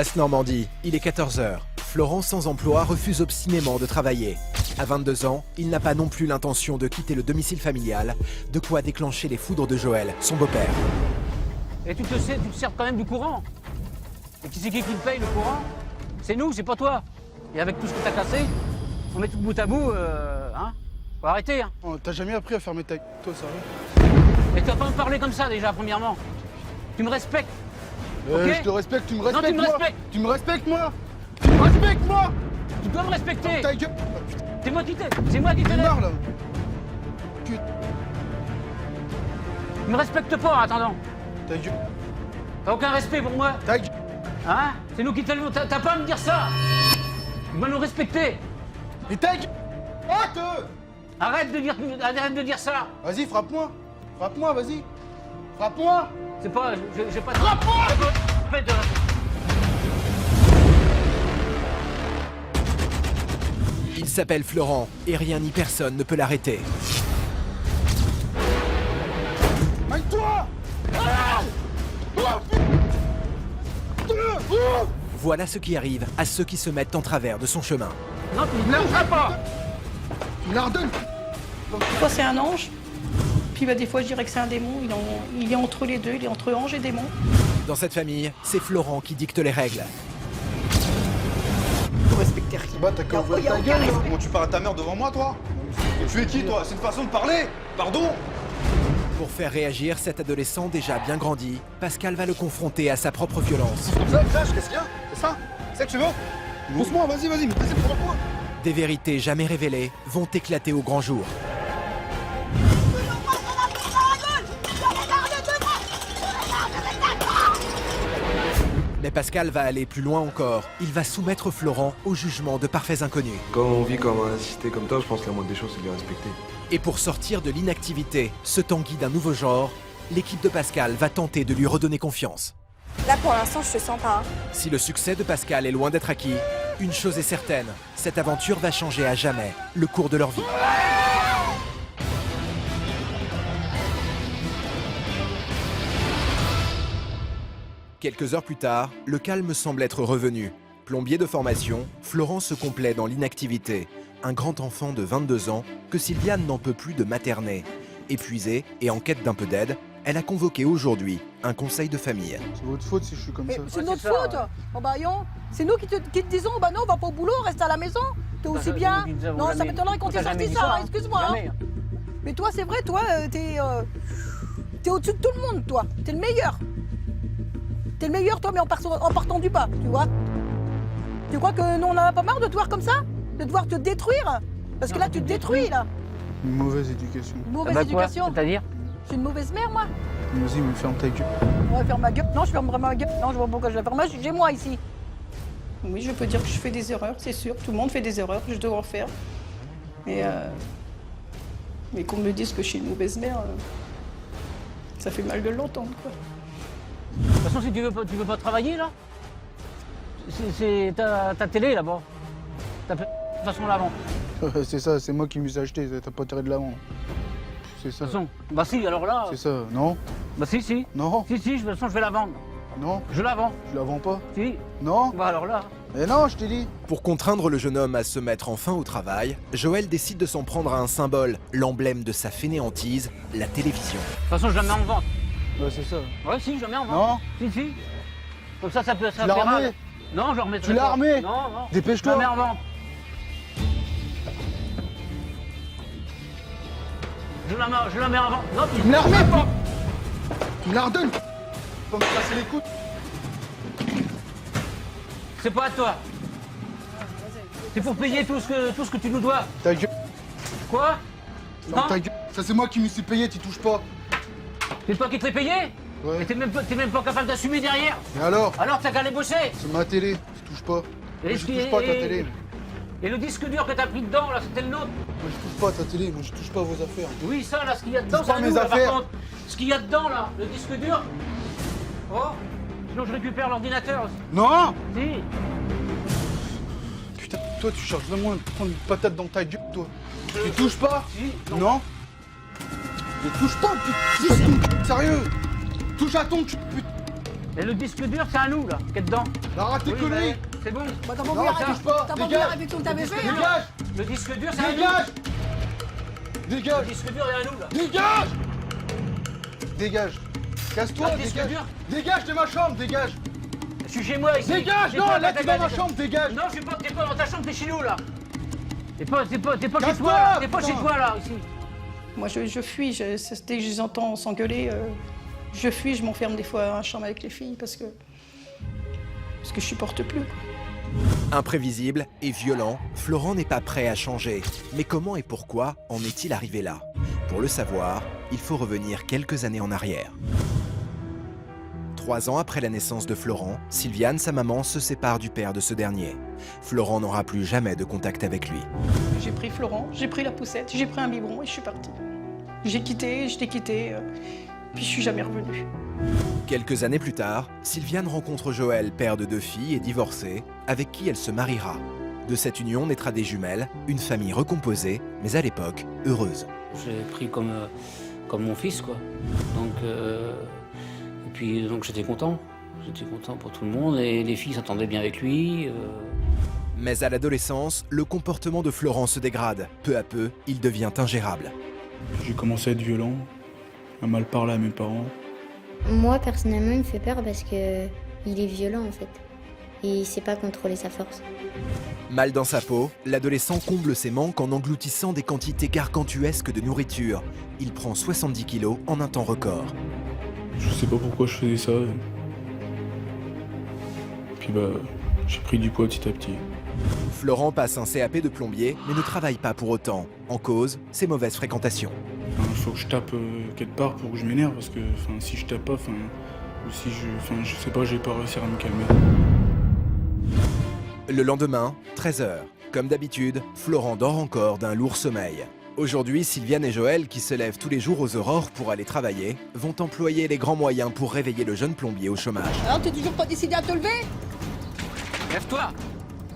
Basse-Normandie, il est 14h. Florent, sans emploi, refuse obstinément de travailler. À 22 ans, il n'a pas non plus l'intention de quitter le domicile familial, de quoi déclencher les foudres de Joël, son beau-père. Et tu te sers quand même du courant. Et qui c'est qui le paye le courant? C'est nous, c'est pas toi. Et avec tout ce que t'as cassé, on met tout bout à bout, hein? Faut arrêter, hein. Oh, t'as jamais appris à fermer ta toi, sérieux? Et tu vas pas me parler comme ça déjà, premièrement. Tu me respectes. Ok. Je te respecte, tu me respectes. Non, tu me moi. respectes. Tu me respectes, moi. Tu me respectes, moi. Tu dois me respecter. Ta gueule. C'est moi qui t'ai. C'est moi qui J'en ai t'ai. marre, là. Tu me respectes pas en attendant. Ta gueule. T'as aucun respect pour moi. Ta gueule. Hein? C'est nous qui t'élevons. T'as pas à me dire ça. Tu dois nous respecter. Et ta gueule. Arrête. Arrête de dire ça. Vas-y, frappe-moi. Frappe-moi, vas-y. Frappe-moi. C'est pas. J'ai pas. Frappe-moi. Il s'appelle Florent et rien ni personne ne peut l'arrêter. Mets-toi. Voilà ce qui arrive à ceux qui se mettent en travers de son chemin. Non, tu Il lâchera pas. Il la redonne. Des fois c'est un ange, puis des fois je dirais que c'est un démon, il est entre les deux, il est entre ange et démon. Dans cette famille, c'est Florent qui dicte les règles. Faut respecter rien. Bah, t'as qu'à ouvrir ta gueule, là. Comment tu parles à ta mère devant moi, toi? Et tu es qui, toi? C'est une façon de parler? Pardon? Pour faire réagir cet adolescent déjà bien grandi, Pascal va le confronter à sa propre violence. Comme ça, visage, qu'est-ce qu'il y a? C'est ça? C'est ça que tu veux? Pousse-moi, vas-y, mais vas-y, pour moi. Des vérités jamais révélées vont éclater au grand jour. Mais Pascal va aller plus loin encore. Il va soumettre Florent au jugement de parfaits inconnus. Quand on vit comme un assisté comme toi, je pense que la moindre des choses, c'est de les respecter. Et pour sortir de l'inactivité, ce tanguy d'un nouveau genre, l'équipe de Pascal va tenter de lui redonner confiance. Là, pour l'instant, je te sens pas. Si le succès de Pascal est loin d'être acquis, une chose est certaine, cette aventure va changer à jamais le cours de leur vie. Quelques heures plus tard, le calme semble être revenu. Plombier de formation, Florent se complaît dans l'inactivité. Un grand enfant de 22 ans que Sylviane n'en peut plus de materner. Épuisée et en quête d'un peu d'aide, elle a convoqué aujourd'hui un conseil de famille. C'est votre faute si je suis comme Mais ça. c'est Ouais, notre c'est ça, faute. ouais. Oh bah non, c'est nous qui te disons, bah non, va pas au boulot, reste à la maison. T'es aussi bien. Non, ça m'étonnerait qu'on t'ait sorti ça, hein, excuse-moi. Hein. Jamais. Mais toi, c'est vrai, toi, t'es au-dessus de tout le monde, toi. T'es le meilleur. T'es le meilleur, toi, mais en partant du bas, tu vois. Tu crois que nous, on en a pas marre de te voir comme ça? De devoir te détruire? Parce que là, tu te détruis, là. Une mauvaise éducation. Une mauvaise Bah quoi? éducation. C'est-à-dire? Je suis une mauvaise mère, moi. Vas-y, mais ferme ta gueule. On va faire ma gueule. Non, je fermerai ma gueule. Non, je vois pas pourquoi je la ferme. J'ai moi ici. Oui, je peux dire que je fais des erreurs, c'est sûr. Tout le monde fait des erreurs que je dois refaire. Mais qu'on me dise que je suis une mauvaise mère, ça fait mal de l'entendre, quoi. De toute façon, si tu veux pas travailler, là, c'est ta télé, là-bas. De toute façon, l'avant. C'est ça, c'est moi qui me suis acheté, t'as pas tiré de l'avant. C'est De ça. toute façon, bah si, alors là... C'est ça, non? Bah si. Non, Si, de toute façon, je vais la vendre. non, Je la vends. je la vends pas. Si. Non, Bah alors là... mais non, je t'ai dit. Pour contraindre le jeune homme à se mettre enfin au travail, Joël décide de s'en prendre à un symbole, l'emblème de sa fainéantise, la télévision. De toute façon, je la mets en vente. Bah c'est ça. Ouais, si, je la mets en vente. Non, Si. Comme ça peut... tu l'as remis. Non, je la remettrai Tu l'as pas. remis. Non. Je la Dépêche-toi. mets en vente. Je la mets en vente. Non, Tu me la remets pas. Tu me la redonnes. Faut me casser les coudes. c'est pas à toi. C'est pour payer tout ce que tu nous dois. Ta gueule. Quoi? Ferme Non. ta gueule. Ça c'est moi qui me suis payé, t'y touches pas. C'est toi qui te l'es payé? Ouais. Et t'es même pas capable d'assumer derrière. Et alors? Alors t'as qu'à aller bosser. C'est ma télé, tu touches pas. Et Moi, je touche pas ta télé. Et le disque dur que t'as pris dedans, là, c'était le nôtre. Moi je touche pas ta télé, moi je touche pas vos affaires. Oui, ça, là, ce qu'il y a dedans, C'est pas à mes nous, là, affaires. par contre. Ce qu'il y a dedans, là, le disque dur. Oh, sinon je récupère l'ordinateur. Non! Si. Putain, toi tu cherches vraiment à prendre une patate dans ta gueule, toi. Tu touches pas? Si. Non? Mais touche pas, putain! Sérieux! Touche à ton cul, putain! Et le disque dur, c'est à nous, là, qui est dedans. Arrête tes Oui, conneries. bah, c'est bon. Bah, t'as pas Non, voulu touche arrêter. pas. T'as pas voulu Dégage. arrêter ton t'avais fait, hein. Dégage. Le disque dur, c'est à nous. Dégage. Le Dégage. disque dur est à nous, là. Dégage. Dégage. Casse-toi, Ah, disque dégage. dur. Dégage de ma chambre, dégage. Je suis chez moi, ici. Dégage, T'es non, pas là dans tu ta vas dans ma maison. chambre, dégage. Non, t'es pas dans ta chambre, t'es chez nous, là. T'es pas chez Casse-toi, toi, là. T'es pas putain. chez toi, là, ici. Moi, je fuis. Dès que je les entends s'engueuler, je fuis. Je m'enferme des fois dans la chambre avec les filles parce que je supporte plus. Imprévisible et violent, Florent n'est pas prêt à changer. Mais comment et pourquoi en est-il arrivé là? Pour le savoir, il faut revenir quelques années en arrière. 3 ans après la naissance de Florent, Sylviane, sa maman, se sépare du père de ce dernier. Florent n'aura plus jamais de contact avec lui. J'ai pris Florent, j'ai pris la poussette, j'ai pris un biberon et je suis partie. J'ai quitté, je t'ai quitté, puis je suis jamais revenue. Quelques années plus tard, Sylviane rencontre Joël, père de 2 filles et divorcé, avec qui elle se mariera. De cette union naîtra des jumelles, une famille recomposée, mais à l'époque, heureuse. Je l'ai pris comme mon fils, quoi. Donc j'étais content. J'étais content pour tout le monde et les filles s'entendaient bien avec lui. Mais à l'adolescence, le comportement de Florent se dégrade. Peu à peu, il devient ingérable. J'ai commencé à être violent, à mal parler à mes parents. Moi, personnellement, il me fait peur parce que il est violent, en fait. Et il sait pas contrôler sa force. Mal dans sa peau, l'adolescent comble ses manques en engloutissant des quantités gargantuesques de nourriture. Il prend 70 kilos en un temps record. Je sais pas pourquoi je faisais ça. Puis j'ai pris du poids petit à petit. Florent passe un CAP de plombier, mais ne travaille pas pour autant. En cause, ses mauvaises fréquentations. Il faut que je tape quelque part pour que je m'énerve parce que si je tape pas, ou si je sais pas, j'ai pas réussi à me calmer. Le lendemain, 13h. Comme d'habitude, Florent dort encore d'un lourd sommeil. Aujourd'hui, Sylviane et Joël, qui se lèvent tous les jours aux aurores pour aller travailler, vont employer les grands moyens pour réveiller le jeune plombier au chômage. Alors, t'es toujours pas décidé à te lever? Lève-toi.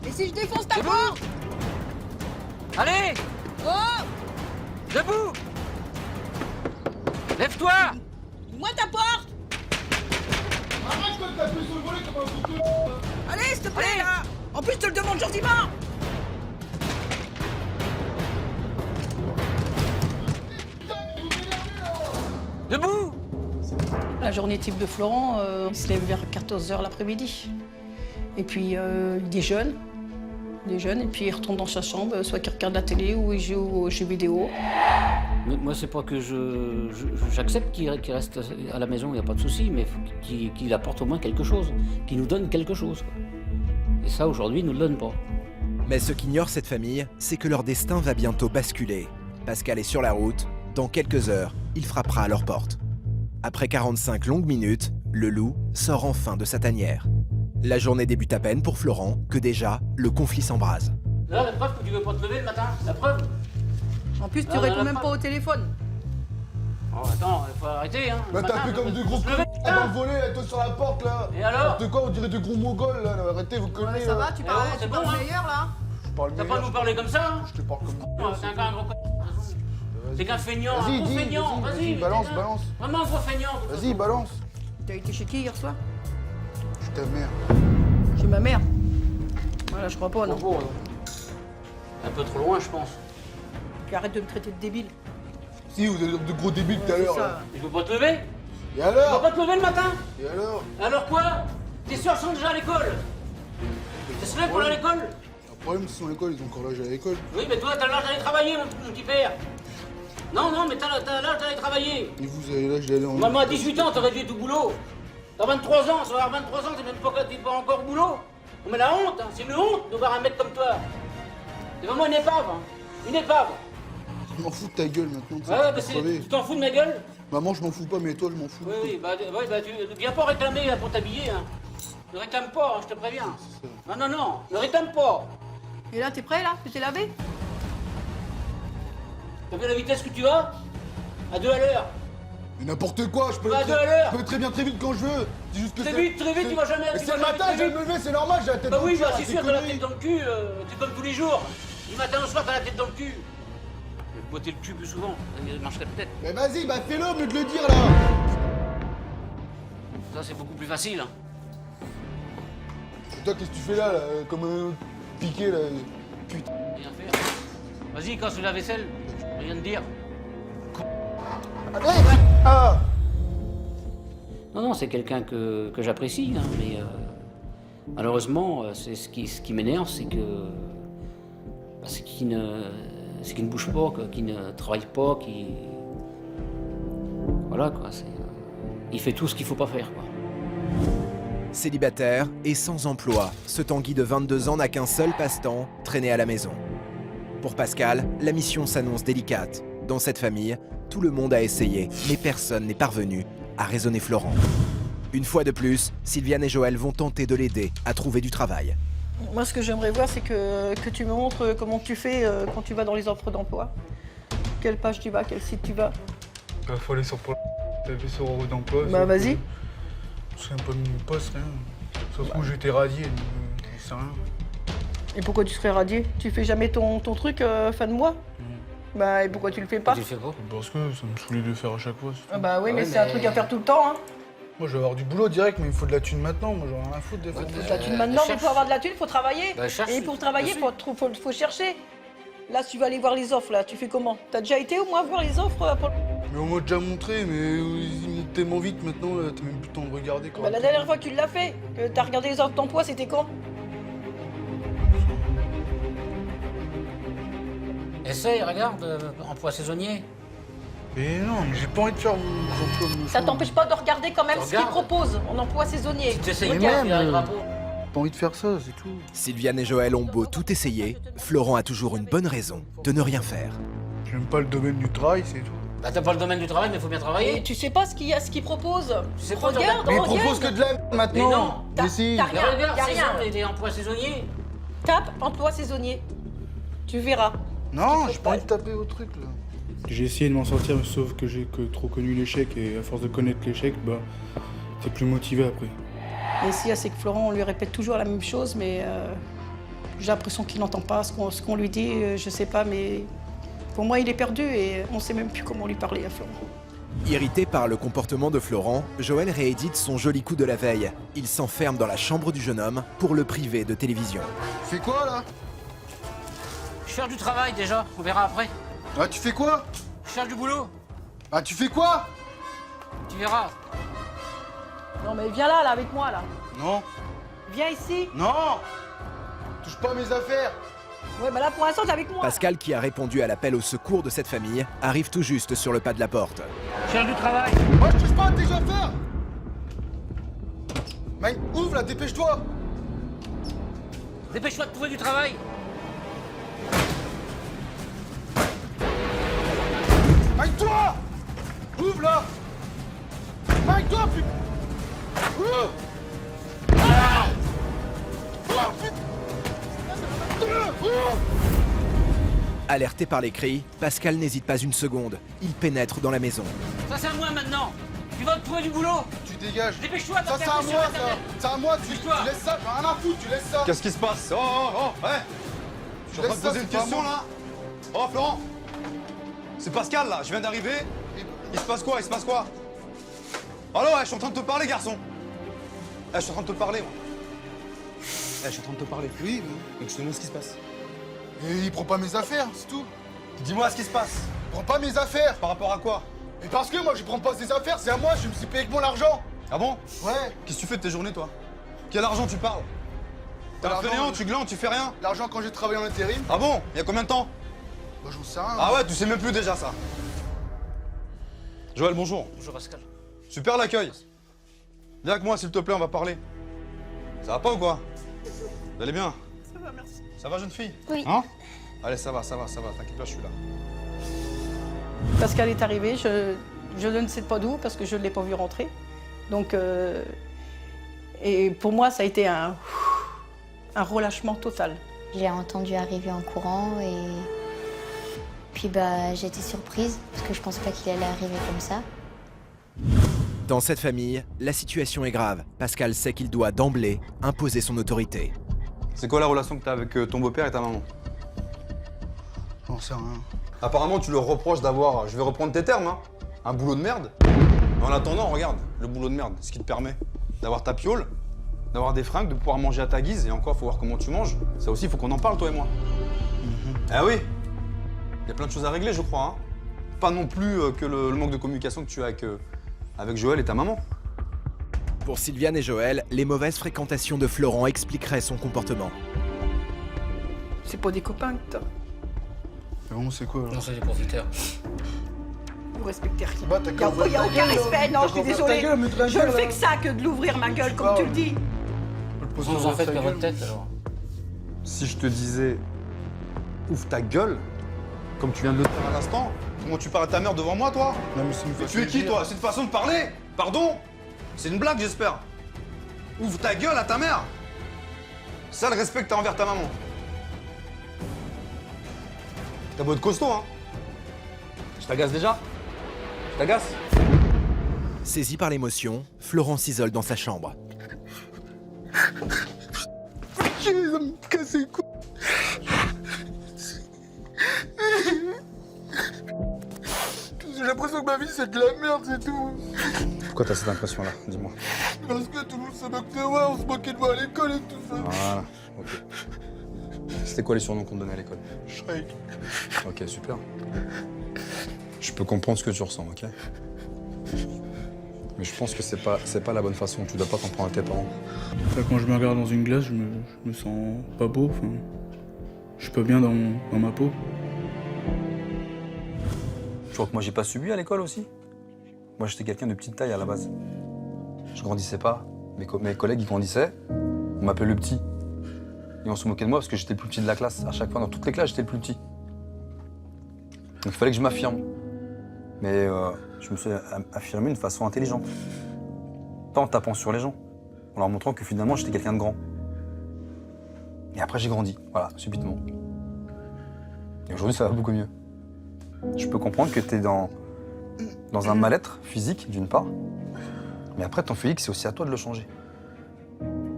Et si je défonce ta C'est bon. porte? Allez, Oh! debout. Lève-toi. Moi ta porte! Arrête, je peux taper sur le volet comme un foutu. Allez, s'il te plaît, là! En plus, je te le demande gentiment! Debout. La journée type de Florent, il se lève vers 14h l'après-midi. Et puis il déjeune, et puis il retourne dans sa chambre, soit qu'il regarde la télé ou il joue aux jeux vidéo. Moi, c'est pas que j'accepte qu'il reste à la maison, il n'y a pas de souci, mais qu'il apporte au moins quelque chose, qu'il nous donne quelque chose, quoi. Et ça, aujourd'hui, il nous le donne pas. Mais ce qu'ignore cette famille, c'est que leur destin va bientôt basculer. Pascal est sur la route. Dans quelques heures, il frappera à leur porte. Après 45 longues minutes, le loup sort enfin de sa tanière. La journée débute à peine pour Florent, que déjà, le conflit s'embrase. Là, la preuve que tu veux pas te lever le matin, la preuve. En plus, tu Ah, réponds on a même pas- pas au téléphone. Oh, attends, il faut arrêter, hein. Bah Le t'as matin, fait comme faut deux se gros lever, cons putain. dans le volet, là, toi sur la porte là. Et alors De quoi on dirait des gros mongols là, arrêtez, vous connaissez Ça là. va, tu Eh parles, oh, c'est tu bon, parles hein. meilleur, là? Je parle T'as pas à meilleur, nous parler comme ça, hein. je te parle comme Ouais, c'est un gros con. C'est qu'un feignant, un Vas-y, gros dis, feignant, vas-y, vas-y. balance, putain. balance. Vraiment un gros feignant. de toute Vas-y, façon. balance. T'as été chez qui hier soir? Je suis ta mère. Chez ma mère. Voilà, je crois pas, non. Bon, un peu trop loin, je pense. Puis arrête de me traiter de débile. Si, vous avez de gros débiles tout à c'est l'heure. ça. là. Je veux pas te lever. Et Tu vas alors pas te lever le matin. Et alors Alors quoi? Tes soeurs sont déjà à l'école. T'es se lève pour aller à l'école? Le problème, c'est qu'ils sont à l'école, ils ont encore l'âge à l'école. Oui, mais toi, t'as l'âge d'aller travailler, mon petit père. Non, mais t'as l'âge d'aller travailler. Et vous avez l'âge d'aller en. Maman, à 18 ans, t'aurais dû être au boulot. T'as 23 ans, ça va avoir 23 ans, t'es pas encore au boulot. On met la honte, hein. C'est une honte de voir un mec comme toi. C'est vraiment une épave, hein. Une épave. Je m'en fous de ta gueule maintenant. tu sais, Ouais, tu bah peux crever. tu t'en fous de ma gueule? Maman, je m'en fous pas, mais toi, je m'en fous. Oui, bah tu viens pas réclamer là, pour t'habiller, hein. Ne réclame pas, hein, je te préviens. Non, ne réclame pas. Et là, t'es prêt, là? Tu t'es lavé? T'as vu la vitesse que tu vas? À 2 à l'heure. Mais n'importe quoi, je peux, Bah, aller deux à l'heure. je peux très bien très vite quand je veux. C'est juste que Très c'est- vite, c'est- tu vas jamais. Mais tu c'est vas le jamais matin, très je vais vite. me lever, c'est normal, j'ai la tête Bah dans le oui, cul, bah c'est arrête sûr, tes t'as la conneries. tête dans le cul, c'est comme tous les jours. Du matin au soir, t'as la tête dans le cul. Je vais te botter le cul plus souvent, il marcherait peut-être. Mais vas-y, bah fais-le au lieu de le dire là. Ça, c'est beaucoup plus facile. Hein. Et toi, qu'est-ce que tu fais là, comme un piqué, là? Putain. Rien faire. Vas-y, casse la vaisselle. Rien de dire. Allez! Ah! Non, c'est quelqu'un que j'apprécie, hein, mais malheureusement, c'est ce qui m'énerve, c'est que c'est qu'il ne bouge pas, qu'il ne travaille pas, qu'il voilà quoi. Il fait tout ce qu'il faut pas faire quoi. Célibataire et sans emploi, ce Tanguy de 22 ans n'a qu'un seul passe-temps, traîner à la maison. Pour Pascal, la mission s'annonce délicate. Dans cette famille, tout le monde a essayé, mais personne n'est parvenu à raisonner Florent. Une fois de plus, Sylviane et Joël vont tenter de l'aider à trouver du travail. Moi, ce que j'aimerais voir, c'est que tu me montres comment tu fais quand tu vas dans les offres d'emploi. Quelle page tu vas, quel site tu vas. Bah, faut aller sur Pôle. T'avais sur Heureux d'emploi. Bah, vas-y. Je sais pas de mon poste, rien. Ça se trouve, j'étais radié, je sais rien. Et pourquoi tu serais radié? Tu fais jamais ton truc fin de mois? Bah, et pourquoi tu le fais pas? Tu le fais pas? Parce que ça me saoulait de le faire à chaque fois. Ah bah oui, Ah mais ouais, c'est un truc à faire tout le temps, hein. Moi, je vais avoir du boulot direct, mais il me faut de la thune maintenant. Moi, j'en ai rien à foutre des fois. Il faut de la thune maintenant, mais pour avoir de la thune, il faut travailler. Bah, cherche. Et pour travailler, il faut chercher. Là, tu vas aller voir les offres, là. Tu fais comment? T'as déjà été au moins voir les offres pour... Mais on m'a déjà montré, mais ils montent tellement vite maintenant, là, t'as même plus le temps de regarder. Quand Bah, la dernière fois que tu l'as fait, que t'as regardé les offres d'emploi, c'était quand? Essaye, regarde, emploi saisonnier. Mais non, mais j'ai pas envie de faire vos emplois de Ça t'empêche pas de regarder quand même Tu ce qu'ils regardes. proposent en emploi saisonnier. Si tu essayes Regarde. pas, tu arriveras pas. J'ai pas envie de faire ça, c'est tout. Sylviane et Joël ont beau tout essayer, Florent a toujours une bonne raison de ne rien faire. J'aime pas le domaine du travail, c'est tout. Bah, t'as pas le domaine du travail, mais il faut bien Et travailler. tu sais pas ce qu'ils proposent. Tu sais pas, Regarde, Mais il regarde. propose que de la merde Mais maintenant! non, t'as- Mais si! t'as- Mais regarde, y a c'est rien. ça, les emplois saisonniers. Tape emploi saisonnier. Tu verras. Non, j'ai pas envie de taper au truc, là. J'ai essayé de m'en sortir, sauf que j'ai que trop connu l'échec, et à force de connaître l'échec, bah, t'es plus motivé après. Et si, c'est que Florent, on lui répète toujours la même chose, mais j'ai l'impression qu'il n'entend pas ce qu'on lui dit. Je sais pas, mais pour moi, il est perdu et on sait même plus comment lui parler à Florent. Irrité par le comportement de Florent, Joël réédite son joli coup de la veille. Il s'enferme dans la chambre du jeune homme pour le priver de télévision. Tu fais quoi, là? Je cherche du travail déjà, on verra après. Ah, tu fais quoi? Je cherche du boulot, Ah, tu fais quoi? tu verras. Non, mais viens là, avec moi, là. Non! Viens ici. Non! Touche pas à mes affaires! Ouais, bah là, pour l'instant, t'es avec moi. Pascal, qui a répondu à l'appel au secours de cette famille, arrive tout juste sur le pas de la porte. Je cherche du travail. Moi, je touche pas à tes affaires! Mec, ouvre là, dépêche-toi! Dépêche-toi de trouver du travail. Mec, toi! Ouvre là! Mec, toi, putain! Ouvre! Ah! Oh, putain! Ouvre! Alerté par les cris, Pascal n'hésite pas une seconde. Il pénètre dans la maison. Ça c'est à moi maintenant. Tu vas trouver du boulot. Tu dégages! Dépêche-toi, Ça, t'as c'est à perdu sur moi, ça! Internet. C'est à moi, tu Dépêche-toi. laisses ça, j'ai rien à foutre, tu laisses ça! Qu'est-ce qui se passe? Ouais! Je suis en train de laisses ça, poser une c'est pas question moi. là. Oh Florent! C'est Pascal là, je viens d'arriver. Il se passe quoi? Il se passe quoi? Allô, ouais, je suis en train de te parler, garçon. Je suis en train de te parler, moi. Je suis en train de te parler. Oui, Donc je te demande ce qui se passe. mais il prend pas mes affaires, c'est tout! Dis-moi ce qui se passe. Il prend pas mes affaires! Par rapport à quoi? Mais parce que moi, je prends pas ses affaires, c'est à moi, je me suis payé avec mon argent! Ah bon? Ouais! Qu'est-ce que tu fais de tes journées, toi? Quel argent tu parles? T'es un L'argent, fainéant, tu glandes, tu fais rien? L'argent quand j'ai travaillé en intérim, Ah bon? Il y a combien de temps? bah j'en sais rien. Ah ouais, tu sais même plus déjà ça. Joël, bonjour. Bonjour Pascal. Super l'accueil. Viens avec moi, s'il te plaît, on va parler. Ça va pas ou quoi? Vous allez bien? Ça va, merci. Ça va, jeune fille? Oui. Hein? Allez, ça va, t'inquiète pas, je suis là. Pascal est arrivé, je ne sais pas d'où parce que je ne l'ai pas vu rentrer. Donc, et pour moi, ça a été un relâchement total. J'ai entendu arriver en courant et puis bah j'étais surprise parce que je pensais pas qu'il allait arriver comme ça. Dans cette famille, la situation est grave. Pascal sait qu'il doit d'emblée imposer son autorité. C'est quoi la relation que t'as avec ton beau-père et ta maman? J'en sais rien. Apparemment, tu leur reproches d'avoir, je vais reprendre tes termes, hein, un boulot de merde. Mais en attendant, regarde, le boulot de merde, ce qui te permet d'avoir ta piole, d'avoir des fringues, de pouvoir manger à ta guise, et encore, faut voir comment tu manges. Ça aussi, faut qu'on en parle, toi et moi. Ah oui, il y a plein de choses à régler, je crois. Hein. Pas non plus que le manque de communication que tu as avec Joël et ta maman. Pour Sylviane et Joël, les mauvaises fréquentations de Florent expliqueraient son comportement. C'est pas des copains que t'as. Vraiment, c'est quoi alors? Non, c'est des profiteurs. Vous respectez rien. Bah, t'as qu'à Il n'y a aucun respect, non, je suis désolée. Je ne fais que ça, que de l'ouvrir ma gueule, comme tu le dis. Vous en faites qu'à votre tête, alors. Si je te disais, ouvre ta gueule, comme tu viens de le dire à l'instant, comment tu parles à ta mère devant moi, toi? Non, mais c'est une Mais façon tu es de qui, dire. toi? C'est une façon de parler? Pardon? C'est une blague, j'espère. Ouvre ta gueule à ta mère. C'est ça le respect que t'as envers ta maman. T'as beau être costaud, hein? Je t'agace déjà? Je t'agace? Saisi par l'émotion, Florent s'isole dans sa chambre. J'ai me casser les couilles. J'ai l'impression que ma vie c'est de la merde, c'est tout. Pourquoi t'as cette impression-là? Dis-moi. Parce que tout le monde se moque de moi, on se moquait de moi à l'école et tout ça. Voilà, ok. C'était quoi les surnoms qu'on te donnait à l'école? Shrek. Ok, super. Je peux comprendre ce que tu ressens, ok? Mais je pense que c'est pas la bonne façon. Tu dois pas t'en prendre à tes parents. Enfin, quand je me regarde dans une glace, je me sens pas beau. Enfin, je suis pas bien dans ma peau. Tu crois que moi j'ai pas subi à l'école aussi? Moi j'étais quelqu'un de petite taille à la base. Je grandissais pas. Mes collègues ils grandissaient. On m'appelait le petit. Et on se moquait de moi parce que j'étais le plus petit de la classe. À chaque fois, dans toutes les classes, j'étais le plus petit. Donc il fallait que je m'affirme. Mais je me suis affirmé d'une façon intelligente. Pas en tapant sur les gens. En leur montrant que finalement j'étais quelqu'un de grand. Et après j'ai grandi, voilà, subitement. Et aujourd'hui ça va beaucoup mieux. Je peux comprendre que tu es dans un mal-être physique, d'une part. Mais après, ton physique, c'est aussi à toi de le changer.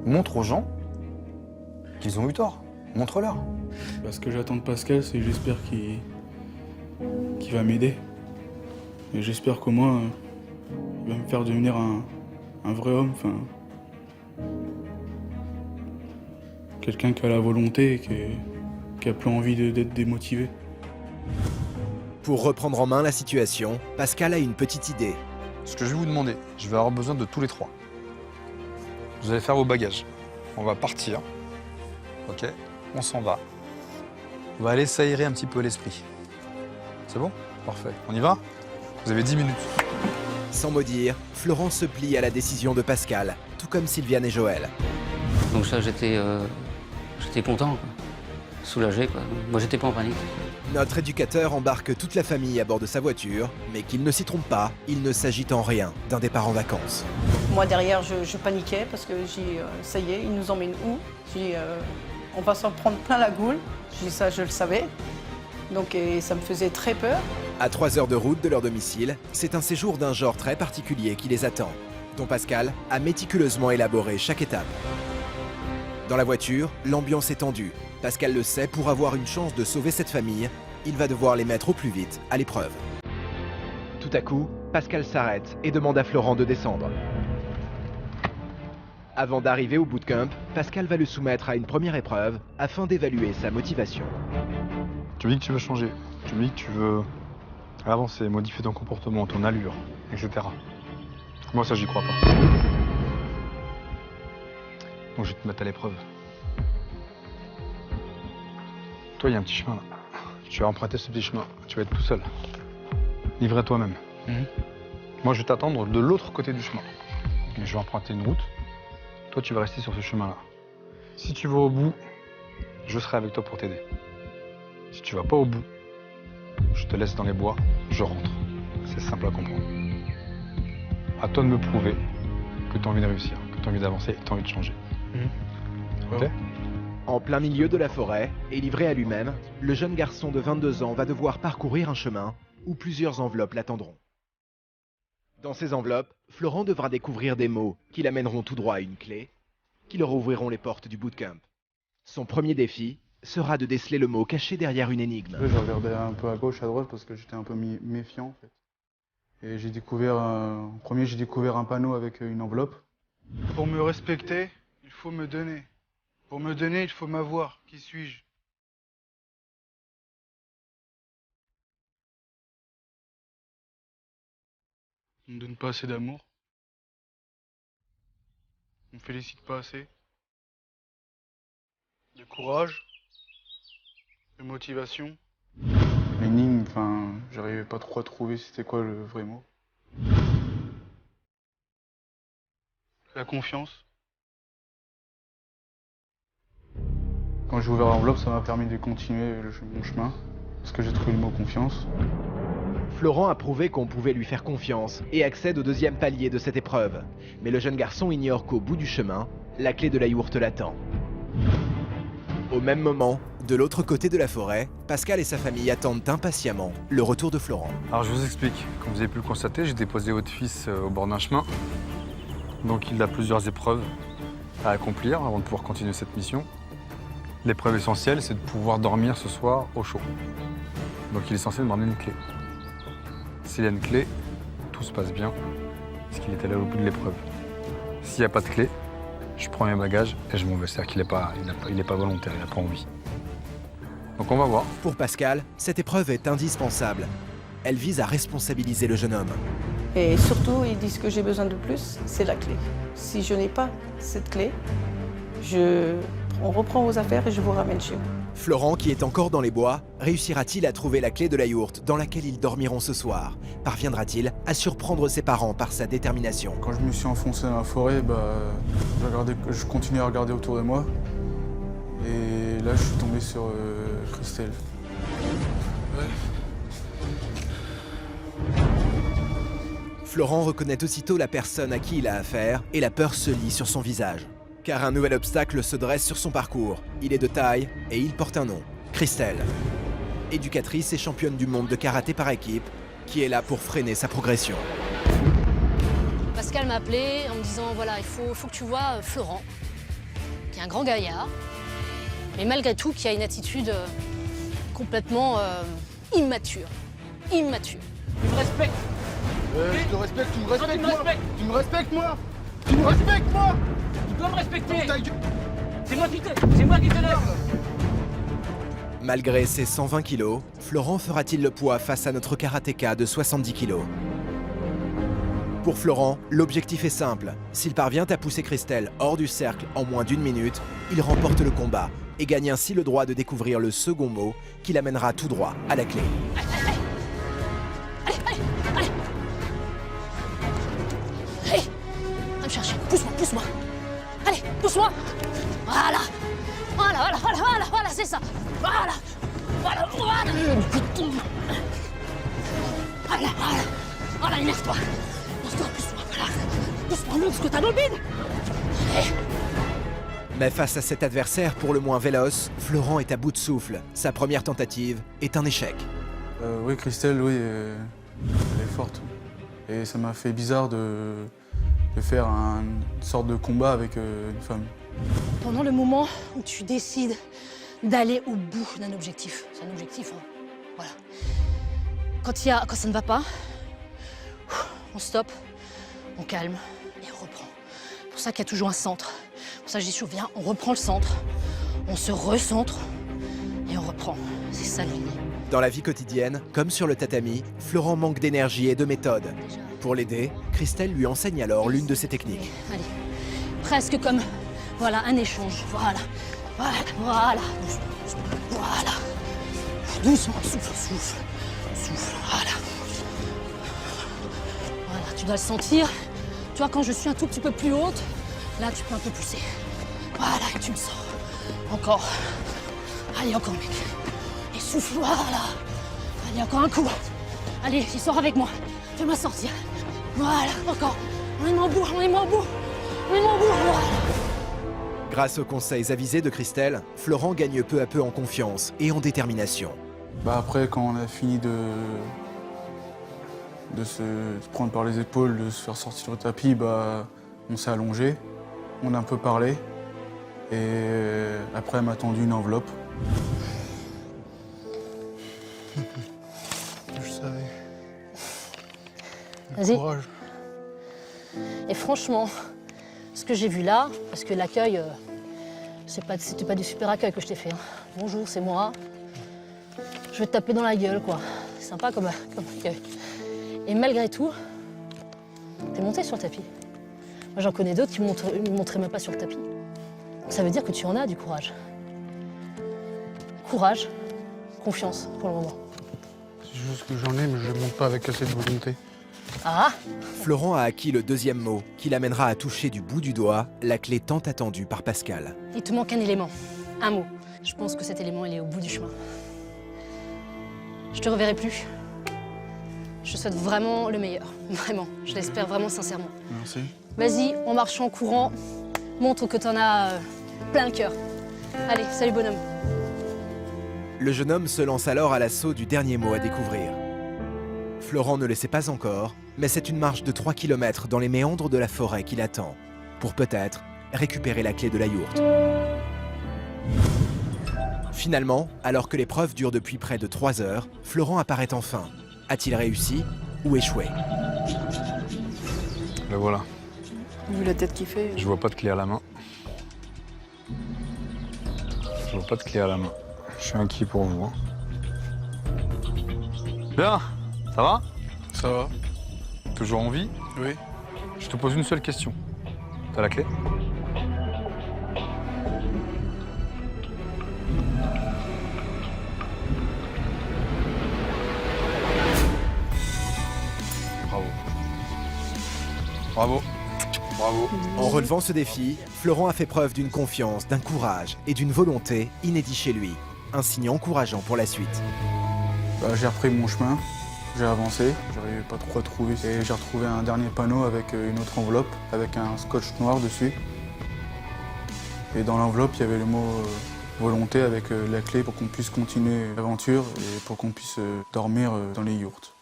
Montre aux gens qu'ils ont eu tort. Montre-leur. Ce que j'attends de Pascal, c'est que j'espère qu'il va m'aider. Et j'espère qu'au moins, il va me faire devenir un vrai homme. Enfin, quelqu'un qui a la volonté et qui a plus envie d'être démotivé. Pour reprendre en main la situation, Pascal a une petite idée. Ce que je vais vous demander, je vais avoir besoin de tous les trois. Vous allez faire vos bagages. On va partir. Ok? On s'en va. On va aller s'aérer un petit peu l'esprit. C'est bon? Parfait. On y va? Vous avez 10 minutes. Sans mot dire, Florent se plie à la décision de Pascal, tout comme Sylviane et Joël. Donc ça, j'étais content, quoi. Soulagé, quoi. Moi, j'étais pas en panique. Notre éducateur embarque toute la famille à bord de sa voiture, mais qu'il ne s'y trompe pas, il ne s'agit en rien d'un départ en vacances. Moi, derrière, je paniquais parce que j'ai dit, ça y est, ils nous emmènent où? J'ai dit, on va s'en prendre plein la goule. J'ai dit ça, je le savais. Donc, ça me faisait très peur. À 3 heures de route de leur domicile, c'est un séjour d'un genre très particulier qui les attend, dont Pascal a méticuleusement élaboré chaque étape. Dans la voiture, l'ambiance est tendue. Pascal le sait, pour avoir une chance de sauver cette famille, il va devoir les mettre au plus vite à l'épreuve. Tout à coup, Pascal s'arrête et demande à Florent de descendre. Avant d'arriver au bootcamp, Pascal va le soumettre à une première épreuve afin d'évaluer sa motivation. Tu me dis que tu veux changer. Tu me dis que tu veux avancer, modifier ton comportement, ton allure, etc. Moi, ça, j'y crois pas. Donc, je vais te mettre à l'épreuve. Toi, il y a un petit chemin là. Tu vas emprunter ce petit chemin. Tu vas être tout seul. Livré à toi-même. Moi, je vais t'attendre de l'autre côté du chemin. Et je vais emprunter une route. Toi, tu vas rester sur ce chemin-là. Si tu vas au bout, je serai avec toi pour t'aider. Si tu vas pas au bout, je te laisse dans les bois, je rentre. C'est simple à comprendre. À toi de me prouver que tu as envie de réussir, que tu as envie d'avancer et que tu as envie de changer. Ok ? En plein milieu de la forêt, et livré à lui-même, le jeune garçon de 22 ans va devoir parcourir un chemin où plusieurs enveloppes l'attendront. Dans ces enveloppes, Florent devra découvrir des mots qui l'amèneront tout droit à une clé, qui leur ouvriront les portes du bootcamp. Son premier défi sera de déceler le mot caché derrière une énigme. Je regardais un peu à gauche, à droite parce que j'étais un peu méfiant en fait. Et j'ai découvert, en premier, j'ai découvert un panneau avec une enveloppe. Pour me respecter, il faut me donner. Pour me donner, il faut m'avoir. Qui suis-je? On me donne pas assez d'amour. On me félicite pas assez. De courage. De motivation. L'énigme, enfin, j'arrivais pas trop à trouver c'était quoi le vrai mot. La confiance. Quand j'ai ouvert l'enveloppe, ça m'a permis de continuer mon chemin, parce que j'ai trouvé le mot confiance. Florent a prouvé qu'on pouvait lui faire confiance et accède au deuxième palier de cette épreuve. Mais le jeune garçon ignore qu'au bout du chemin, la clé de la yourte l'attend. Au même moment, de l'autre côté de la forêt, Pascal et sa famille attendent impatiemment le retour de Florent. Alors je vous explique, comme vous avez pu le constater, j'ai déposé votre fils au bord d'un chemin. Donc il a plusieurs épreuves à accomplir avant de pouvoir continuer cette mission. L'épreuve essentielle, c'est de pouvoir dormir ce soir au chaud. Donc il est censé me ramener une clé. S'il y a une clé, tout se passe bien, parce qu'il est allé au bout de l'épreuve. S'il n'y a pas de clé, je prends mes bagages et je m'en vais. C'est-à-dire qu'il n'est pas volontaire, il n'a pas envie. Donc on va voir. Pour Pascal, cette épreuve est indispensable. Elle vise à responsabiliser le jeune homme. Et surtout, ils disent que j'ai besoin de plus, c'est la clé. Si je n'ai pas cette clé, on reprend vos affaires et je vous ramène chez vous. Florent, qui est encore dans les bois, réussira-t-il à trouver la clé de la yourte dans laquelle ils dormiront ce soir? Parviendra-t-il à surprendre ses parents par sa détermination? Quand je me suis enfoncé dans la forêt, je continuais à regarder autour de moi. Et là, je suis tombé sur Christelle. Ouais. Florent reconnaît aussitôt la personne à qui il a affaire et la peur se lit sur son visage. Car un nouvel obstacle se dresse sur son parcours. Il est de taille et il porte un nom, Christelle. Éducatrice et championne du monde de karaté par équipe, qui est là pour freiner sa progression. Pascal m'a appelé en me disant voilà, il faut que tu vois Florent, qui est un grand gaillard, mais malgré tout qui a une attitude complètement immature. Immature. Tu me respectes. Je te respecte, tu me Toi, respectes, tu me moi. respectes. Tu me respectes, moi. Tu me respectes, moi. Tu dois me respecter. Ta gueule. C'est moi qui te lève. Malgré ses 120 kilos, Florent fera-t-il le poids face à notre karatéka de 70 kilos? Pour Florent, l'objectif est simple. S'il parvient à pousser Christelle hors du cercle en moins d'1 minute, il remporte le combat et gagne ainsi le droit de découvrir le second mot qui l'amènera tout droit à la clé. Allez, va me chercher. Pousse-moi. Allez, pousse-moi. Voilà, c'est ça. Voilà. Voilà, énerve-toi. Pousse-moi, voilà. Pousse-moi, montre ce que t'as dans le bide. Allez. Mais face à cet adversaire pour le moins véloce, Florent est à bout de souffle. Sa première tentative est un échec. Oui, Christelle, oui, elle est forte. Et ça m'a fait bizarre de faire une sorte de combat avec une femme. Pendant le moment où tu décides d'aller au bout d'un objectif, c'est un objectif, hein. Voilà. Quand ça ne va pas, on stoppe, on calme et on reprend. C'est pour ça qu'il y a toujours un centre. Pour ça que je dis toujours, viens, on reprend le centre, on se recentre et on reprend. C'est ça l'idée. Dans la vie quotidienne, comme sur le tatami, Florent manque d'énergie et de méthode. Pour l'aider, Christelle lui enseigne alors l'une de ses techniques. Allez, presque comme, voilà, un échange. Voilà. Doucement, souffle. Voilà, tu dois le sentir. Tu vois, quand je suis un tout petit peu plus haute, là, tu peux un peu pousser. Voilà, et tu me sors. Encore. Allez, encore, mec. Et souffle, voilà. Allez, encore un coup. Allez, il sort avec moi. Fais-moi sortir. Voilà, encore. On est au bout. Voilà. Grâce aux conseils avisés de Christelle, Florent gagne peu à peu en confiance et en détermination. Après, quand on a fini de se prendre par les épaules, de se faire sortir le tapis, on s'est allongé, on a un peu parlé. Et après, elle m'a tendu une enveloppe. Je savais. Vas-y. Courage. Et franchement, ce que j'ai vu là, parce que l'accueil, c'était pas du super accueil que je t'ai fait. Hein. Bonjour, c'est moi. Je vais te taper dans la gueule, quoi. C'est sympa comme accueil. Et malgré tout, t'es monté sur le tapis. Moi, j'en connais d'autres qui ne montraient même pas sur le tapis. Ça veut dire que tu en as du courage. Courage, confiance pour le moment. C'est juste que j'en ai, mais je ne monte pas avec assez de volonté. Ah! Florent a acquis le deuxième mot qui l'amènera à toucher du bout du doigt la clé tant attendue par Pascal. Il te manque un élément, un mot. Je pense que cet élément, il est au bout du chemin. Je te reverrai plus. Je te souhaite vraiment le meilleur, vraiment. Je l'espère vraiment sincèrement. Merci. Vas-y, on marche en courant. Montre que t'en as plein le cœur. Allez, salut bonhomme. Le jeune homme se lance alors à l'assaut du dernier mot à découvrir. Florent ne le sait pas encore, mais c'est une marche de 3 km dans les méandres de la forêt qui l'attend, pour peut-être récupérer la clé de la yourte. Finalement, alors que l'épreuve dure depuis près de 3 heures, Florent apparaît enfin. A-t-il réussi ou échoué? Le voilà. Vu la tête qu'il fait. Je vois pas de clé à la main. Je vois pas de clé à la main. Je suis inquiet pour vous. Hein. Bien, ça va? Ça va? Toujours en vie? Oui. Je te pose une seule question. T'as la clé? Bravo. Bravo. Bravo. En relevant ce défi, Florent a fait preuve d'une confiance, d'un courage et d'une volonté inédits chez lui. Un signe encourageant pour la suite. J'ai repris mon chemin, j'ai avancé, j'arrivais pas trop à trouver. Et j'ai retrouvé un dernier panneau avec une autre enveloppe, avec un scotch noir dessus. Et dans l'enveloppe, il y avait le mot volonté avec la clé pour qu'on puisse continuer l'aventure et pour qu'on puisse dormir dans les yourtes.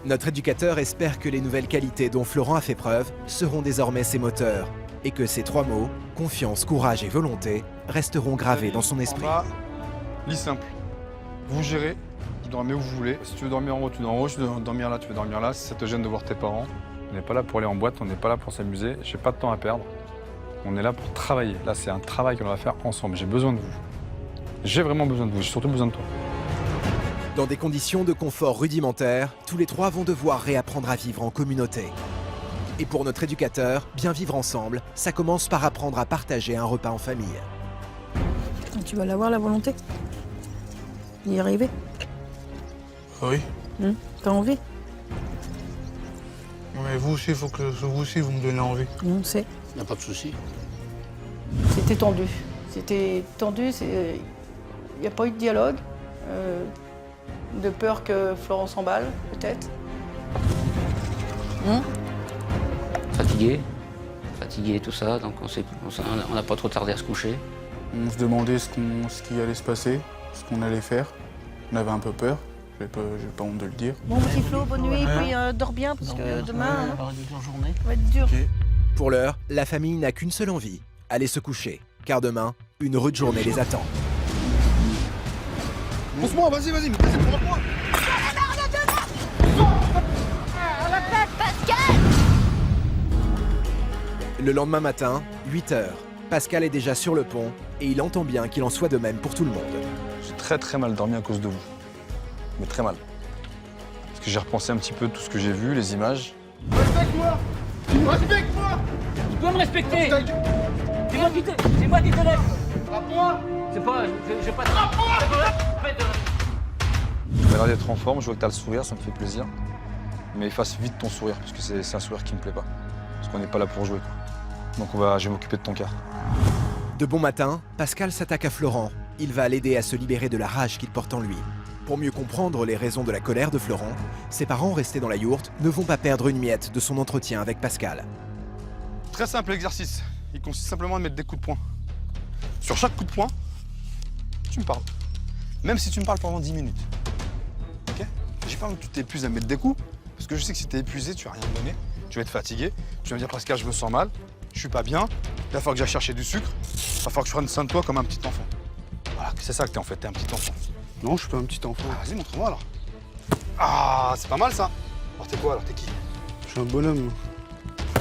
Notre éducateur espère que les nouvelles qualités dont Florent a fait preuve seront désormais ses moteurs et que ces 3 mots, confiance, courage et volonté, resteront gravés dans son esprit. En bas, lit simple. Vous gérez, vous dormez où vous voulez. Si tu veux dormir en haut, tu dors en haut. Si tu veux dormir là, tu veux dormir là. Si ça te gêne de voir tes parents, on n'est pas là pour aller en boîte, on n'est pas là pour s'amuser. J'ai pas de temps à perdre. On est là pour travailler. Là, c'est un travail qu'on va faire ensemble. J'ai besoin de vous. J'ai vraiment besoin de vous. J'ai surtout besoin de toi. Dans des conditions de confort rudimentaires, tous les 3 vont devoir réapprendre à vivre en communauté. Et pour notre éducateur, bien vivre ensemble, ça commence par apprendre à partager un repas en famille. Tu vas l'avoir, la volonté d'y arriver? Oui. T'as envie? Mais vous aussi, il faut que vous aussi, vous me donnez envie. On sait. Y a pas de souci. C'était tendu. C'était tendu, il n'y a pas eu de dialogue. De peur que Florent s'emballe, peut-être. Fatigué, tout ça, donc on n'a pas trop tardé à se coucher. On se demandait ce qui allait se passer, ce qu'on allait faire. On avait un peu peur, j'ai pas honte de le dire. Bon, petit Flo, bonne nuit, puis dors bien, parce que demain, on va avoir une dure journée. ça va être dur. Pour l'heure, la famille n'a qu'une seule envie, aller se coucher. Car demain, une rude journée les attend. Pousse-moi, vas-y, mais prends-moi. Le lendemain matin, 8 h, Pascal est déjà sur le pont et il entend bien qu'il en soit de même pour tout le monde. J'ai très très mal dormi à cause de vous. Mais très mal. Parce que j'ai repensé un petit peu tout ce que j'ai vu, les images. Respecte-moi. Respecte-moi. Tu dois me respecter. C'est moi qui te lève. Frappe-moi. C'est pas... J'ai pas... Tu m'as l'air d'être en forme, je vois que t'as le sourire, ça me fait plaisir. Mais efface vite ton sourire, parce que c'est un sourire qui me plaît pas. Parce qu'on n'est pas là pour jouer, quoi. Donc je vais m'occuper de ton cas. De bon matin, Pascal s'attaque à Florent. Il va l'aider à se libérer de la rage qu'il porte en lui. Pour mieux comprendre les raisons de la colère de Florent, ses parents restés dans la yourte ne vont pas perdre une miette de son entretien avec Pascal. Très simple l'exercice. Il consiste simplement à mettre des coups de poing. Sur chaque coup de poing, tu me parles. Même si tu me parles pendant 10 minutes. Ok? J'ai pas envie que tu t'épuises à mettre des coups, parce que je sais que si t'es épuisé, tu vas rien me donner. Tu vas être fatigué. Tu vas me dire, Pascal, je me sens mal, je suis pas bien, il va falloir que j'aille chercher du sucre, il va falloir que je prenne soin de toi comme un petit enfant. Voilà, c'est ça que t'es en fait, t'es un petit enfant. Non, je suis pas un petit enfant. Ah, vas-y, montre-moi alors. Ah, c'est pas mal ça. Alors t'es quoi alors? T'es qui? Je suis un bonhomme.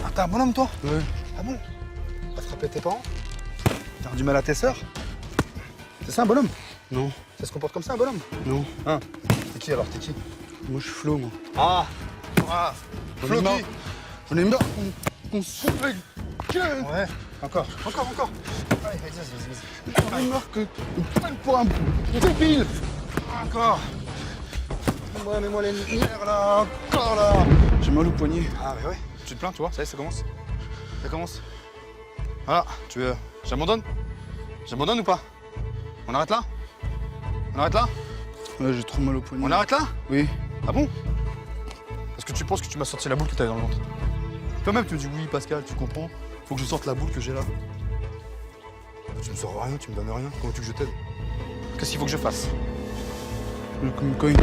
Ah, t'es un bonhomme toi? Ouais. Ah bon? T'as frappé tes parents? T'as rendu mal à tes sœurs? C'est ça un bonhomme? Non. Ça se comporte comme ça un bonhomme? Non. Hein? T'es qui alors? T'es qui? Moi, je suis Flo, moi. Ah! Ah! J'en ai marre. Floki! J'en ai marre qu'on se fout la gueule. Ouais, encore. Allez, vas-y. J'en ai marre que me prenne pour un débile. Encore. Mets-moi les nerfs là, encore là. J'ai mal au poignet. Ah mais ouais, tu te plains, tu vois, ça y est, ça commence. Ça commence. Voilà, tu veux... J'abandonne? J'abandonne ou pas? On arrête là? On arrête là? Ouais, j'ai trop mal au poignet. On arrête là? Oui. Ah bon? Parce que tu penses que tu m'as sorti la boule que t'avais dans le ventre. Toi-même, tu me dis oui, Pascal, tu comprends? Faut que je sorte la boule que j'ai là. Tu me sors rien, tu me donnes rien. Comment tu veux que je t'aide? Qu'est-ce qu'il faut que je fasse? Qu'on me cogne.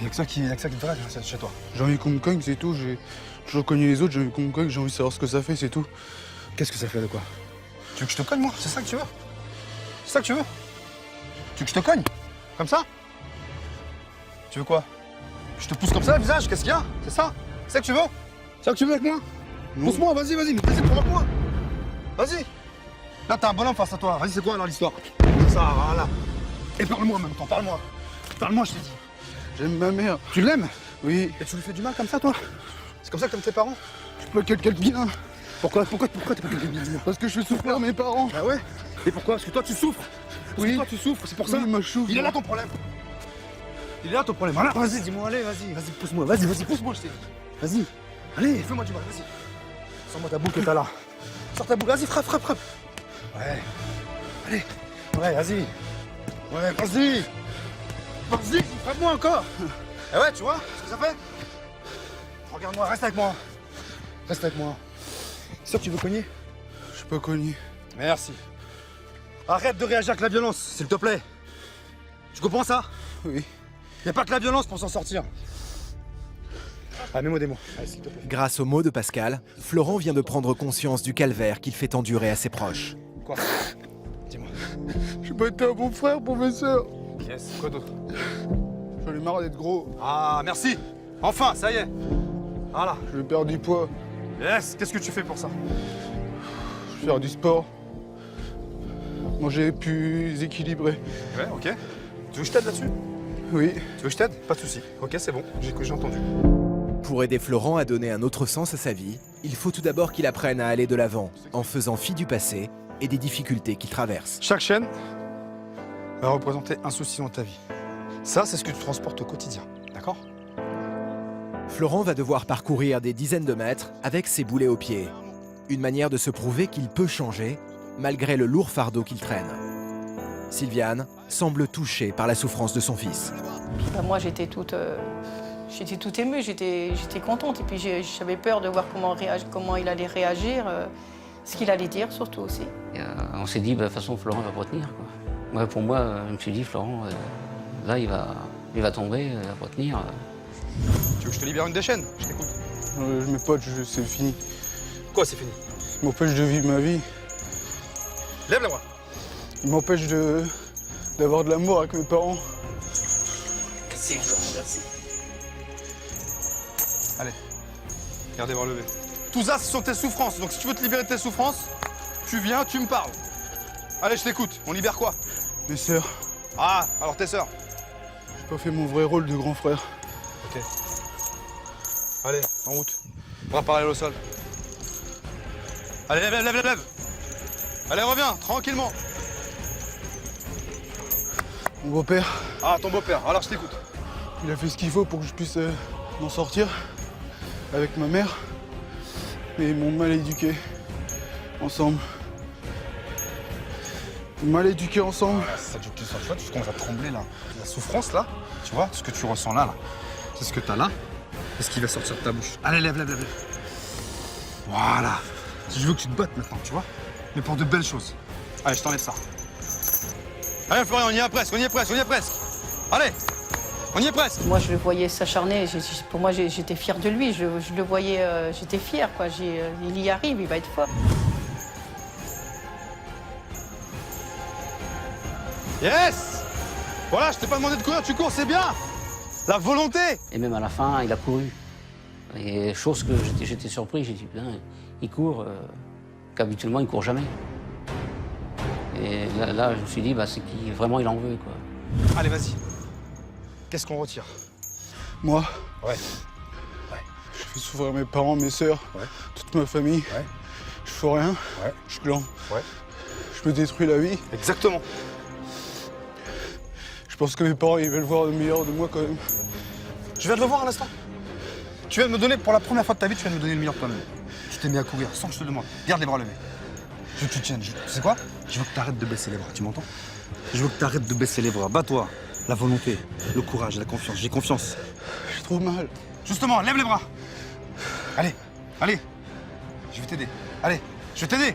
Y'a que ça qui me ferait chez toi. J'ai envie qu'on me cogne, c'est tout. J'ai toujours cogné les autres, j'ai envie qu'on me cogne, j'ai envie de savoir ce que ça fait, c'est tout. Qu'est-ce que ça fait de quoi? Tu veux que je te cogne, moi? C'est ça que tu veux? C'est ça que tu veux? Tu veux que je te cogne? Comme ça? Tu veux quoi? Que je te pousse comme ça, le visage? Qu'est-ce qu'il y a? C'est ça? C'est ça que tu veux? C'est ça que tu veux avec moi? Pousse-moi, vas-y, provoque-moi! Vas-y! Là, t'as un bonhomme face à toi. Vas-y, c'est quoi alors l'histoire? C'est ça, voilà. Et parle-moi en même temps, parle-moi. Parle-moi, je t'ai dit. J'aime ma mère. Tu l'aimes? Oui. Et tu lui fais du mal comme ça, toi? C'est comme ça que t'aimes tes parents? Je suis pas quelqu'un de bien. Pourquoi t'es pas quelqu'un de bien? Parce que je fais souffrir mes parents. Bah ouais. Et pourquoi? Parce que toi, tu souffres. Parce que toi, tu souffres, c'est pour ça. Oui, moi, je souffre. Il est là ton problème. Il est là ton problème. Voilà, vas-y, dis-moi, allez, vas-y, pousse-moi, vas-y, pousse-moi, je t'ai dit. Vas-y, allez, fais-moi du mal, vas-y. Sors-moi ta boule que t'as là. Sors ta boule, vas-y, frappe. Ouais. Allez. Ouais, vas-y. Ouais, vas-y, frappe-moi encore. Eh ouais, tu vois ce que ça fait? Regarde-moi, reste avec moi. C'est sûr que tu veux cogner? Je suis pas cogné. Merci. Arrête de réagir avec la violence, s'il te plaît. Tu comprends ça? Oui. Y a pas que la violence pour s'en sortir. Ah, mets-moi des mots, allez, s'il te plaît. Grâce aux mots de Pascal, Florent vient de prendre conscience du calvaire qu'il fait endurer à ses proches. Quoi? Dis-moi. Je peux être un bon frère pour mes sœurs. Yes, quoi d'autre? J'en ai marre d'être gros. Ah, merci. Enfin, ça y est. Voilà. Je vais perdre du poids. Yes, qu'est-ce que tu fais pour ça? Je vais faire du sport. Manger plus équilibré. Ouais, ok. Tu veux que je t'aide là-dessus? Oui. Tu veux que je t'aide? Pas de soucis. Ok, c'est bon, j'ai entendu. Pour aider Florent à donner un autre sens à sa vie, il faut tout d'abord qu'il apprenne à aller de l'avant, en faisant fi du passé et des difficultés qu'il traverse. Chaque chaîne va représenter un souci dans ta vie. Ça, c'est ce que tu transportes au quotidien, d'accord? Florent va devoir parcourir des dizaines de mètres avec ses boulets aux pieds. Une manière de se prouver qu'il peut changer, malgré le lourd fardeau qu'il traîne. Sylviane semble touchée par la souffrance de son fils. Bah, moi, j'étais toute émue, j'étais contente. Et puis, j'avais peur de voir comment il allait réagir, ce qu'il allait dire surtout aussi. On s'est dit, de toute façon, Florent va pas tenir, quoi. Pour moi, je me suis dit, Florent, là, il va tomber, il va pas tenir. Tu veux que je te libère une des chaînes? Je t'écoute. Mes potes, c'est fini. Quoi, c'est fini? Ils m'empêchent de vivre ma vie. Lève la voix. Ils m'empêchent d'avoir de l'amour avec mes parents. Allez, regardez voir lever. Tout ça, ce sont tes souffrances. Donc si tu veux te libérer de tes souffrances, tu viens, tu me parles. Allez, je t'écoute. On libère quoi? Mes sœurs. Ah, alors tes sœurs. J'ai pas fait mon vrai rôle de grand frère. Ok. Allez, en route. Bras parallèles au sol. Allez, lève. Allez, reviens, tranquillement. Mon beau-père, Ah, ton beau-père. Alors, je t'écoute. il a fait ce qu'il faut pour que je puisse m'en sortir avec ma mère. Mais ils m'ont mal éduqué. Ensemble. Mal éduqué ensemble. Ça dure que ça, tu vois, tout ce qu'on va trembler là. La souffrance là, tu vois, ce que tu ressens là, c'est ce que t'as là, et ce qui va sortir de ta bouche. Allez, lève. Voilà. Je veux que tu te battes maintenant, tu vois, mais pour de belles choses. Allez, je t'enlève ça. Allez, Florian, on y est presque. Allez, on y est presque. Moi, je le voyais s'acharner. Pour moi, j'étais fière de lui. Je le voyais, j'étais fière, quoi. Il y arrive, il va être fort. Yes. Voilà, je t'ai pas demandé de courir, tu cours, c'est bien. La volonté. Et même à la fin, il a couru. Et chose que j'étais surpris, j'ai dit, putain, il court, qu'habituellement, il court jamais. Et là, je me suis dit, bah, c'est qu'il vraiment, il en veut, quoi. Allez, vas-y. Qu'est-ce qu'on retire? Moi, Ouais. je fais souffrir mes parents, mes sœurs, Ouais. toute ma famille. Ouais. Je fais rien, Ouais. je glande. Ouais. Je me détruis la vie. Exactement. Je pense que mes parents, ils veulent voir le meilleur de moi quand même. Je viens de le voir à l'instant. Tu viens de me donner, pour la première fois de ta vie, tu viens de me donner le meilleur de toi-même. Tu t'es mis à courir sans que je te demande. Garde les bras levés. Je veux que tu tiennes. Tu sais quoi? Je veux que tu arrêtes de baisser les bras, tu m'entends? Je veux que tu arrêtes de baisser les bras. Bats-toi. La volonté, le courage, la confiance. J'ai confiance. J'ai trop mal. Justement, lève les bras. Allez, allez. Je vais t'aider. Allez, je vais t'aider.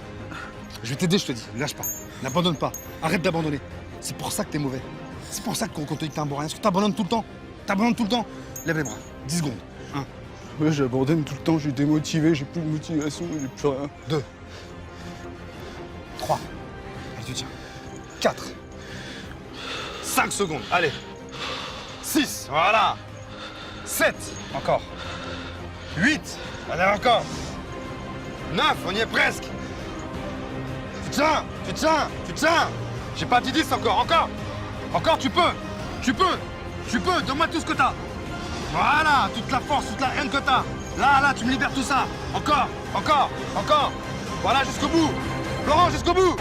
Je vais t'aider, je te dis. Lâche pas. N'abandonne pas. Arrête d'abandonner. C'est pour ça que t'es mauvais. C'est pour ça qu'on te dit que t'es un bon rien. Parce que t'abandonnes tout le temps. T'abandonnes tout le temps. Lève les bras. 10 secondes. 1, Ouais, j'abandonne tout le temps, je suis démotivé, j'ai plus de motivation, j'ai plus rien. 2, 3. Allez, tu tiens. 4. 5 secondes. Allez. 6. Voilà. 7. Encore. 8. Allez, encore. 9. On y est presque. Tu tiens. Tu tiens. Tu tiens. J'ai pas dit 10 encore. Encore. Encore, tu peux. Tu peux. Tu peux. Donne-moi tout ce que t'as. Voilà. Toute la force, toute la haine que t'as. Là, tu me libères tout ça. Encore. Encore. Encore. Voilà, jusqu'au bout. Florent, jusqu'au bout.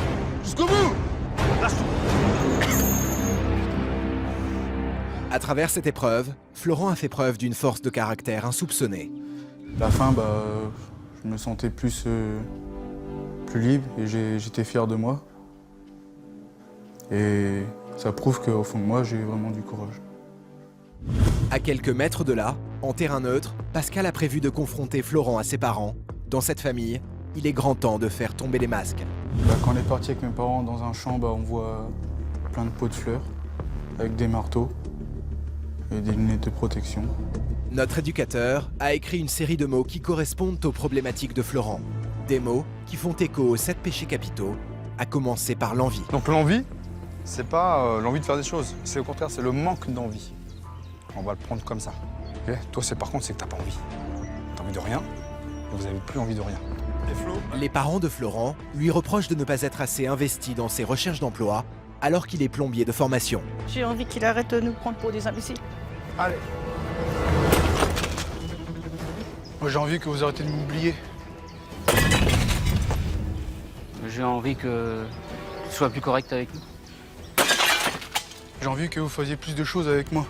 Jusqu'au bout. Lâche tout. À travers cette épreuve, Florent a fait preuve d'une force de caractère insoupçonnée. À la fin, je me sentais plus libre et j'étais fier de moi. Et ça prouve qu'au fond de moi, j'ai vraiment du courage. À quelques mètres de là, en terrain neutre, Pascal a prévu de confronter Florent à ses parents. Dans cette famille, il est grand temps de faire tomber les masques. Quand on est parti avec mes parents dans un champ, on voit plein de pots de fleurs avec des marteaux et des lunettes de protection. Notre éducateur a écrit une série de mots qui correspondent aux problématiques de Florent. Des mots qui font écho aux 7 péchés capitaux, à commencer par l'envie. Donc l'envie, c'est pas l'envie de faire des choses. C'est au contraire, c'est le manque d'envie. On va le prendre comme ça. Okay. Toi, par contre, c'est que t'as pas envie. T'as envie de rien, et vous avez plus envie de rien. Et Flo ? Les parents de Florent lui reprochent de ne pas être assez investi dans ses recherches d'emploi alors qu'il est plombier de formation. J'ai envie qu'il arrête de nous prendre pour des imbéciles. Allez. Moi, j'ai envie que vous arrêtez de m'oublier. J'ai envie que tu sois plus correct avec nous. J'ai envie que vous fassiez plus de choses avec moi.